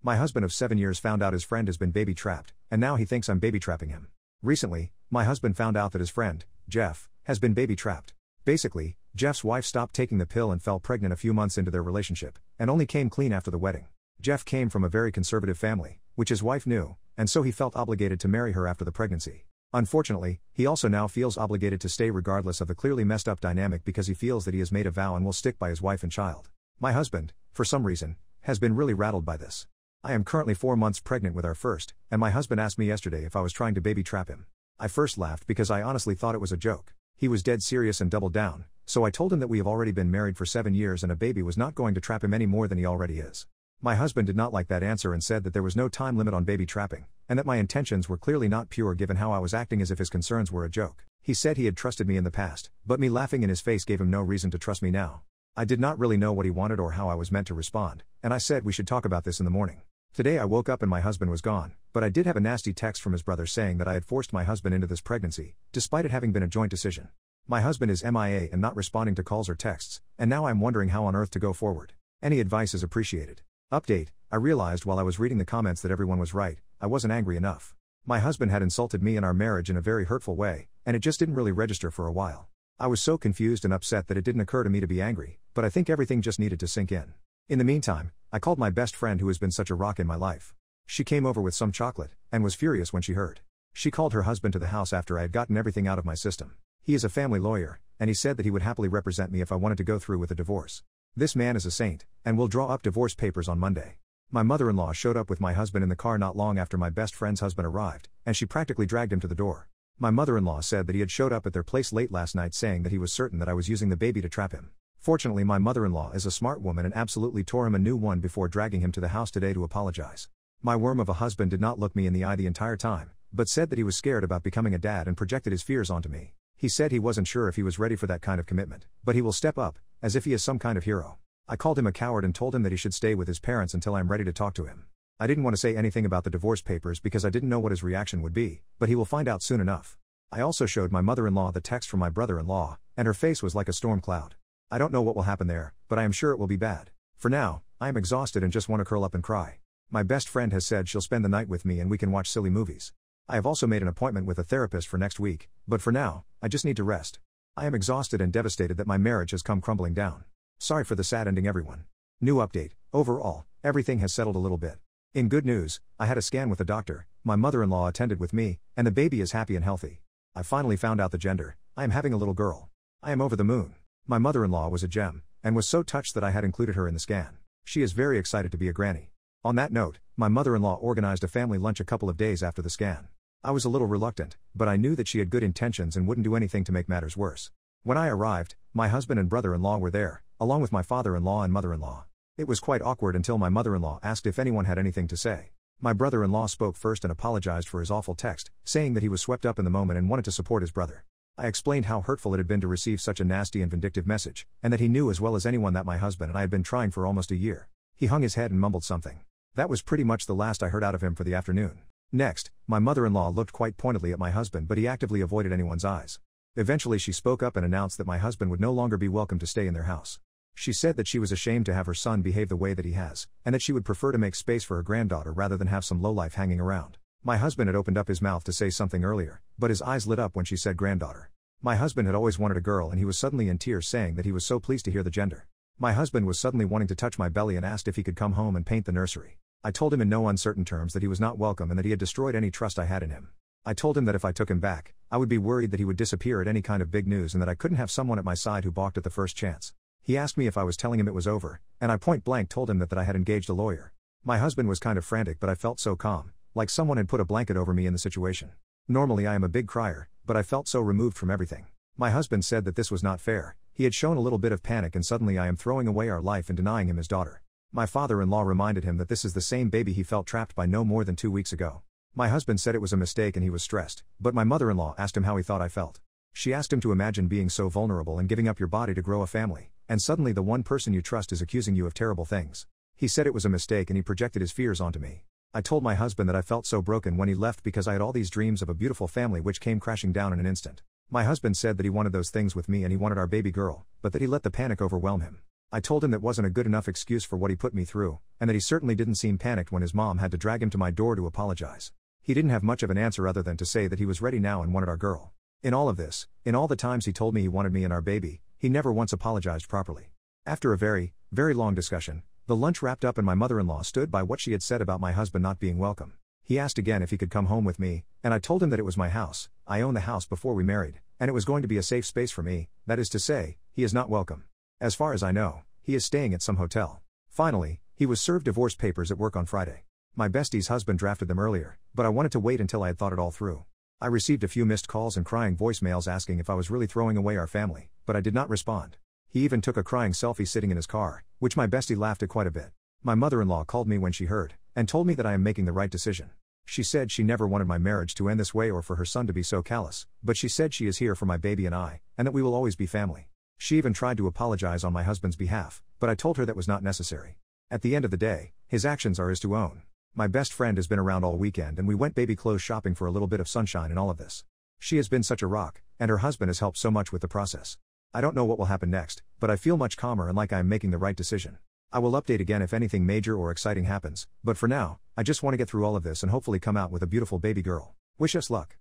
My husband of 7 years found out his friend has been baby trapped, and now he thinks I'm baby trapping him. Recently, my husband found out that his friend, Jeff, has been baby trapped. Basically, Jeff's wife stopped taking the pill and fell pregnant a few months into their relationship, and only came clean after the wedding. Jeff came from a very conservative family, which his wife knew, and so he felt obligated to marry her after the pregnancy. Unfortunately, he also now feels obligated to stay regardless of the clearly messed up dynamic because he feels that he has made a vow and will stick by his wife and child. My husband, for some reason, has been really rattled by this. I am currently 4 months pregnant with our first, and my husband asked me yesterday if I was trying to baby trap him. I first laughed because I honestly thought it was a joke. He was dead serious and doubled down, so I told him that we have already been married for 7 years and a baby was not going to trap him any more than he already is. My husband did not like that answer and said that there was no time limit on baby trapping, and that my intentions were clearly not pure given how I was acting as if his concerns were a joke. He said he had trusted me in the past, but me laughing in his face gave him no reason to trust me now. I did not really know what he wanted or how I was meant to respond, and I said we should talk about this in the morning. Today I woke up and my husband was gone, but I did have a nasty text from his brother saying that I had forced my husband into this pregnancy, despite it having been a joint decision. My husband is MIA and not responding to calls or texts, and now I'm wondering how on earth to go forward. Any advice is appreciated. Update: I realized while I was reading the comments that everyone was right, I wasn't angry enough. My husband had insulted me and our marriage in a very hurtful way, and it just didn't really register for a while. I was so confused and upset that it didn't occur to me to be angry, but I think everything just needed to sink in. In the meantime, I called my best friend who has been such a rock in my life. She came over with some chocolate, and was furious when she heard. She called her husband to the house after I had gotten everything out of my system. He is a family lawyer, and he said that he would happily represent me if I wanted to go through with a divorce. This man is a saint, and will draw up divorce papers on Monday. My mother-in-law showed up with my husband in the car not long after my best friend's husband arrived, and she practically dragged him to the door. My mother-in-law said that he had showed up at their place late last night saying that he was certain that I was using the baby to trap him. Fortunately, my mother-in-law is a smart woman and absolutely tore him a new one before dragging him to the house today to apologize. My worm of a husband did not look me in the eye the entire time, but said that he was scared about becoming a dad and projected his fears onto me. He said he wasn't sure if he was ready for that kind of commitment, but he will step up, as if he is some kind of hero. I called him a coward and told him that he should stay with his parents until I am ready to talk to him. I didn't want to say anything about the divorce papers because I didn't know what his reaction would be, but he will find out soon enough. I also showed my mother-in-law the text from my brother-in-law, and her face was like a storm cloud. I don't know what will happen there, but I am sure it will be bad. For now, I am exhausted and just want to curl up and cry. My best friend has said she'll spend the night with me and we can watch silly movies. I have also made an appointment with a therapist for next week, but for now, I just need to rest. I am exhausted and devastated that my marriage has come crumbling down. Sorry for the sad ending, everyone. New update: overall, everything has settled a little bit. In good news, I had a scan with the doctor, my mother-in-law attended with me, and the baby is happy and healthy. I finally found out the gender. I am having a little girl. I am over the moon. My mother-in-law was a gem, and was so touched that I had included her in the scan. She is very excited to be a granny. On that note, my mother-in-law organized a family lunch a couple of days after the scan. I was a little reluctant, but I knew that she had good intentions and wouldn't do anything to make matters worse. When I arrived, my husband and brother-in-law were there, along with my father-in-law and mother-in-law. It was quite awkward until my mother-in-law asked if anyone had anything to say. My brother-in-law spoke first and apologized for his awful text, saying that he was swept up in the moment and wanted to support his brother. I explained how hurtful it had been to receive such a nasty and vindictive message, and that he knew as well as anyone that my husband and I had been trying for almost a year. He hung his head and mumbled something. That was pretty much the last I heard out of him for the afternoon. Next, my mother-in-law looked quite pointedly at my husband, but he actively avoided anyone's eyes. Eventually she spoke up and announced that my husband would no longer be welcome to stay in their house. She said that she was ashamed to have her son behave the way that he has, and that she would prefer to make space for her granddaughter rather than have some lowlife hanging around. My husband had opened up his mouth to say something earlier, but his eyes lit up when she said granddaughter. My husband had always wanted a girl and he was suddenly in tears saying that he was so pleased to hear the gender. My husband was suddenly wanting to touch my belly and asked if he could come home and paint the nursery. I told him in no uncertain terms that he was not welcome and that he had destroyed any trust I had in him. I told him that if I took him back, I would be worried that he would disappear at any kind of big news and that I couldn't have someone at my side who balked at the first chance. He asked me if I was telling him it was over, and I point blank told him that I had engaged a lawyer. My husband was kind of frantic, but I felt so calm, like someone had put a blanket over me in the situation. Normally I am a big crier, but I felt so removed from everything. My husband said that this was not fair. He had shown a little bit of panic and suddenly I am throwing away our life and denying him his daughter. My father-in-law reminded him that this is the same baby he felt trapped by no more than 2 weeks ago. My husband said it was a mistake and he was stressed, but my mother-in-law asked him how he thought I felt. She asked him to imagine being so vulnerable and giving up your body to grow a family, and suddenly the one person you trust is accusing you of terrible things. He said it was a mistake and he projected his fears onto me. I told my husband that I felt so broken when he left because I had all these dreams of a beautiful family which came crashing down in an instant. My husband said that he wanted those things with me and he wanted our baby girl, but that he let the panic overwhelm him. I told him that wasn't a good enough excuse for what he put me through, and that he certainly didn't seem panicked when his mom had to drag him to my door to apologize. He didn't have much of an answer other than to say that he was ready now and wanted our girl. In all of this, in all the times he told me he wanted me and our baby, he never once apologized properly. After a very, very long discussion, the lunch wrapped up and my mother-in-law stood by what she had said about my husband not being welcome. He asked again if he could come home with me, and I told him that it was my house. I owned the house before we married, and it was going to be a safe space for me. That is to say, he is not welcome. As far as I know, he is staying at some hotel. Finally, he was served divorce papers at work on Friday. My bestie's husband drafted them earlier, but I wanted to wait until I had thought it all through. I received a few missed calls and crying voicemails asking if I was really throwing away our family, but I did not respond. He even took a crying selfie sitting in his car, which my bestie laughed at quite a bit. My mother-in-law called me when she heard, and told me that I am making the right decision. She said she never wanted my marriage to end this way or for her son to be so callous, but she said she is here for my baby and I, and that we will always be family. She even tried to apologize on my husband's behalf, but I told her that was not necessary. At the end of the day, his actions are his to own. My best friend has been around all weekend and we went baby clothes shopping for a little bit of sunshine in all of this. She has been such a rock, and her husband has helped so much with the process. I don't know what will happen next, but I feel much calmer and like I am making the right decision. I will update again if anything major or exciting happens, but for now, I just want to get through all of this and hopefully come out with a beautiful baby girl. Wish us luck.